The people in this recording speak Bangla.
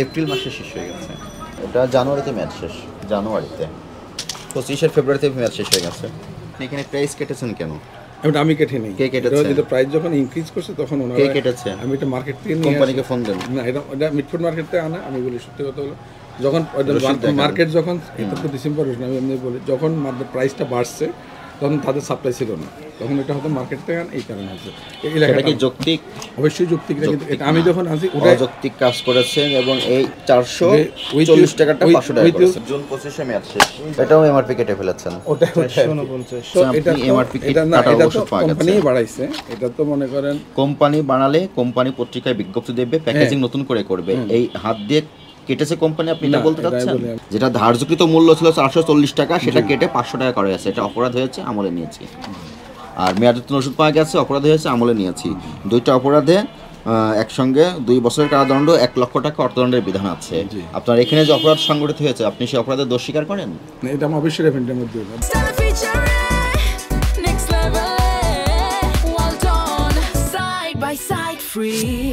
এপ্রিল মাসে শেষ হয়ে গেছে। এটা জানুয়ারিতে ম্যাচ শেষ, জানুয়ারিতে 25 ফেব্রুয়ারিতে ম্যাচ শেষ হয়ে গেছে। এখানে প্রাইস কেটেছেন কেন? এটা আমি কেটে নেই। কে কেটেছে? এটা প্রাইস যখন ইনক্রিজ করছে তখন ওনারা কে কেটেছে? আমি এটা মার্কেট থেকে নিয়ে কোম্পানিকে ফোন দেন। না, এটা মিটফুড মার্কেট থেকে আনা। আমি বলি সত্যি কথা হলো, যখন মার্কেট যখন এটা তো ডিসেম্বর, আমি এমনি বলি, যখন প্রাইসটা বাড়ছে তখন তাদের সাপ্লাই ছিল না, তখন এটা হয়তো মার্কেট থেকে আনা, এই কারণে হচ্ছে। এটা কি যৌক্তিক? অবশ্যই যৌক্তিক, কিন্তু এটা আমি যখন আসি ওটা যৌক্তিক কাজ করেছেন এবং এই 440 টাকাটা 500 টাকা করেছেন। জুন 25 এ ম্যাচ শেষ, এটাও এমআরপি কেটে ফেলেছেন। ওটা 49। এটা এমআরপি এটা না, কাটা এটা তো অবশ্য পাওয়া গেছে। কোম্পানি বাড়াইছে, এটা তো মনে করেন কোম্পানি বানালে কোম্পানি পত্রিকায় বিজ্ঞপ্তি দেবে, প্যাকেজিং নতুন করে করবে। এই হাত দিয়ে কেটেছে কোম্পানি, আপনি এটা বলতে চাচ্ছেন? যেটা ধার্যকৃত মূল্য ছিল 440 টাকা, সেটা কেটে 500 টাকা করা গেছে। এটা অপরাধ হয়েছে, আমলে নিয়েছি। আর মেয়াদোত্তীর্ণ ওষুধ পাওয়া গেছে, অপরাধ হয়েছে, আমলে নিয়েছি। দুইটা অপরাধে একসঙ্গে 2 বছরের কারাদণ্ড, 1 লক্ষ টাকা অর্থদণ্ডের বিধান আছে। আপনার এখানে যে অপরাধ সংগঠিত হয়েছে, আপনি সেই অপরাধের দোষ স্বীকার করেন? এটা আমি অবশ্যই রেফারেন্সের মধ্যে Next level, well done, side by side, free.